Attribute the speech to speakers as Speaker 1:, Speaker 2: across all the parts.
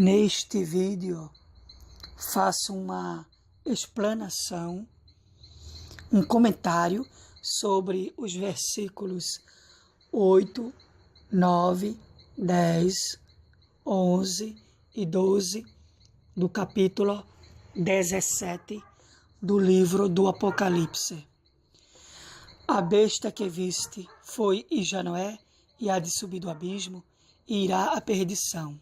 Speaker 1: Neste vídeo faço uma explanação, um comentário sobre os versículos 8, 9, 10, 11 e 12 do capítulo 17 do livro do Apocalipse. A besta que viste foi e já não é, e há de subir do abismo, e irá à perdição.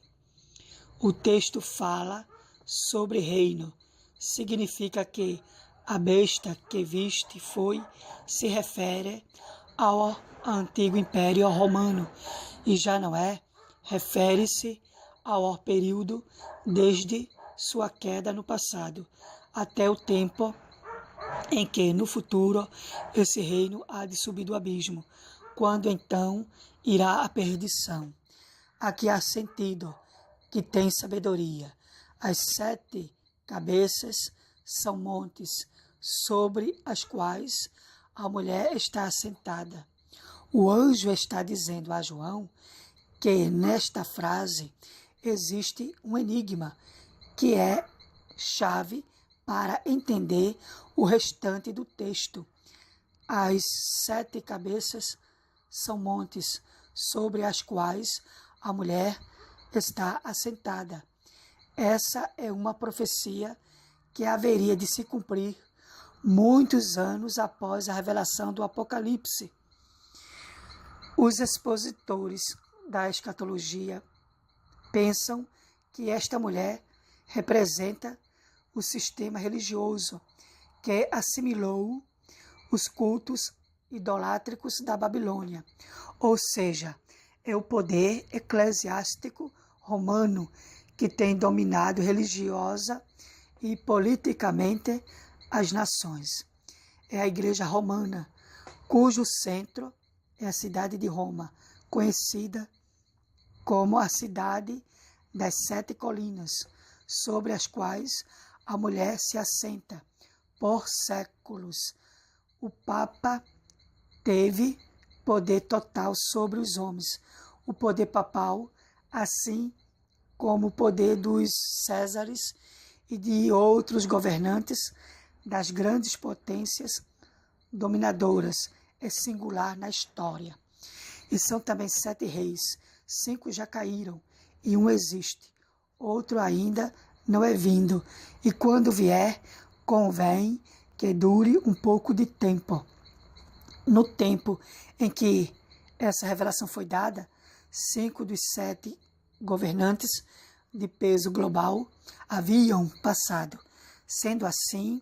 Speaker 1: O texto fala sobre reino. Significa que a besta que viste foi, se refere ao antigo Império Romano, e já não é, refere-se ao período desde sua queda no passado, até o tempo em que, no futuro, esse reino há de subir do abismo, quando então irá à perdição. Aqui há sentido que tem sabedoria. As 7 cabeças são montes sobre as quais a mulher está assentada. O anjo está dizendo a João que nesta frase existe um enigma que é chave para entender o restante do texto. As 7 cabeças são montes sobre as quais a mulher está assentada. Essa é uma profecia que haveria de se cumprir muitos anos após a revelação do Apocalipse. Os expositores da escatologia pensam que esta mulher representa o sistema religioso que assimilou os cultos idolátricos da Babilônia, ou seja, é o poder eclesiástico romano que tem dominado religiosa e politicamente as nações. É a Igreja Romana, cujo centro é a cidade de Roma, conhecida como a cidade das 7 colinas, sobre as quais a mulher se assenta por séculos. O Papa teve poder total sobre os homens. O poder papal, assim como o poder dos Césares e de outros governantes das grandes potências dominadoras, é singular na história. E são também 7 reis, 5 já caíram e um existe, outro ainda não é vindo, e quando vier, convém que dure um pouco de tempo. No tempo em que essa revelação foi dada, 5 dos 7 governantes de peso global haviam passado. Sendo assim,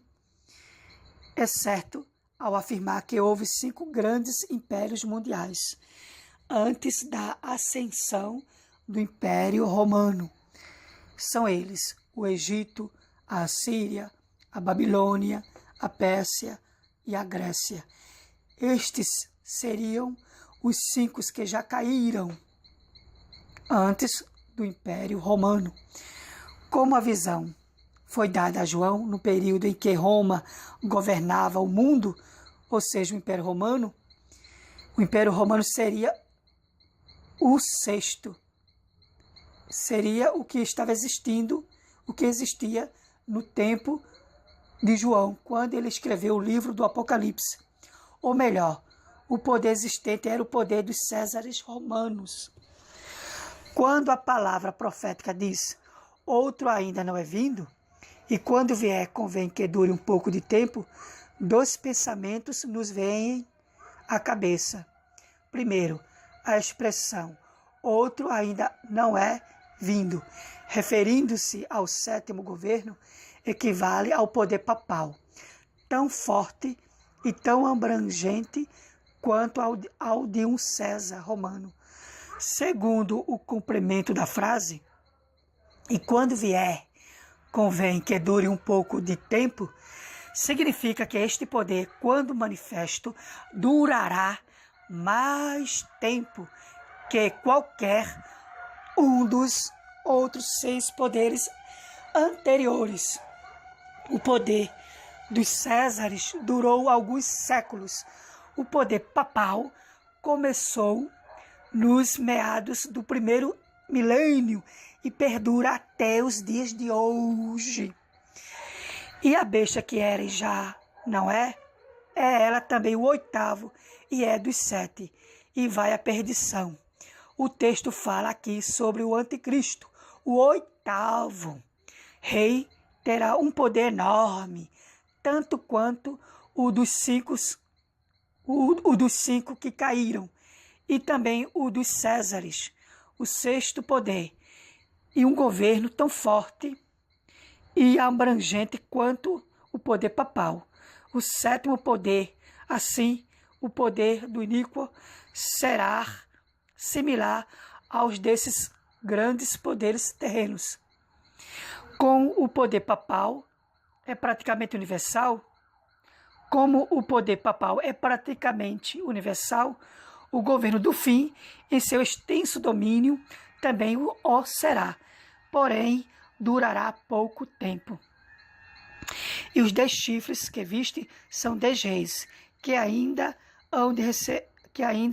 Speaker 1: é certo ao afirmar que houve 5 grandes impérios mundiais antes da ascensão do Império Romano. São eles o Egito, a Assíria, a Babilônia, a Pérsia e a Grécia. Estes seriam os 5 que já caíram antes do Império Romano. Como a visão foi dada a João no período em que Roma governava o mundo, ou seja, o Império Romano seria o 6º. Seria o que estava existindo, o que existia no tempo de João, quando ele escreveu o livro do Apocalipse. Ou melhor, o poder existente era o poder dos Césares romanos. Quando a palavra profética diz, outro ainda não é vindo, e quando vier convém que dure um pouco de tempo, 2 pensamentos nos vêm à cabeça. Primeiro, a expressão, outro ainda não é vindo, referindo-se ao 7º governo, equivale ao poder papal, tão forte e tão abrangente quanto ao de um César romano. Segundo o complemento da frase, e quando vier, convém que dure um pouco de tempo, significa que este poder, quando manifesto, durará mais tempo que qualquer um dos outros 6 poderes anteriores. O poder dos Césares durou alguns séculos. O poder papal começou nos meados do primeiro milênio e perdura até os dias de hoje. E a besta que era e já não é ela também o oitavo e é dos 7 e vai à perdição. O texto fala aqui sobre o anticristo. O oitavo rei terá um poder enorme, tanto quanto o dos 5 que caíram, e também o dos Césares, o sexto poder, e um governo tão forte e abrangente quanto o poder papal. O sétimo poder, assim, o poder do iníquo será similar aos desses grandes poderes terrenos. Com o poder papal é praticamente universal, como o poder papal é praticamente universal, o governo do fim, em seu extenso domínio, também o será, porém durará pouco tempo. E os 10 chifres que viste são 10 reis, que ainda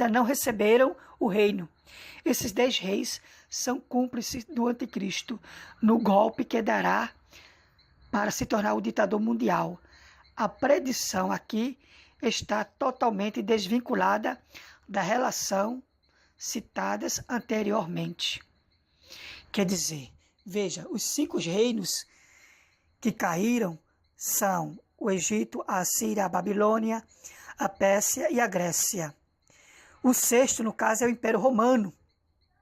Speaker 1: não receberam o reino. Esses 10 reis são cúmplices do anticristo no golpe que dará para se tornar o ditador mundial. A predição aqui está totalmente desvinculada da relação citadas anteriormente. Quer dizer, veja, os 5 reinos que caíram são o Egito, a Assíria, a Babilônia, a Pérsia e a Grécia. O 6º, no caso, é o Império Romano,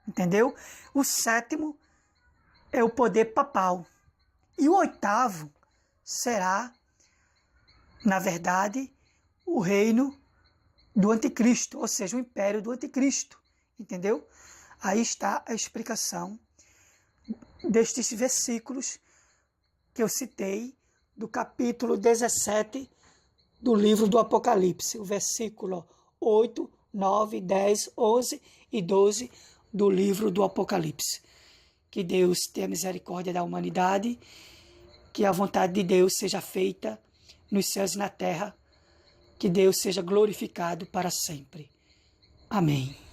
Speaker 1: entendeu? O 7º é o poder papal. E o 8º será, na verdade, o reino do anticristo, ou seja, o império do anticristo, entendeu? Aí está a explicação destes versículos que eu citei do capítulo 17 do livro do Apocalipse, o versículo 8, 9, 10, 11 e 12 do livro do Apocalipse. Que Deus tenha misericórdia da humanidade, que a vontade de Deus seja feita nos céus e na terra, que Deus seja glorificado para sempre. Amém.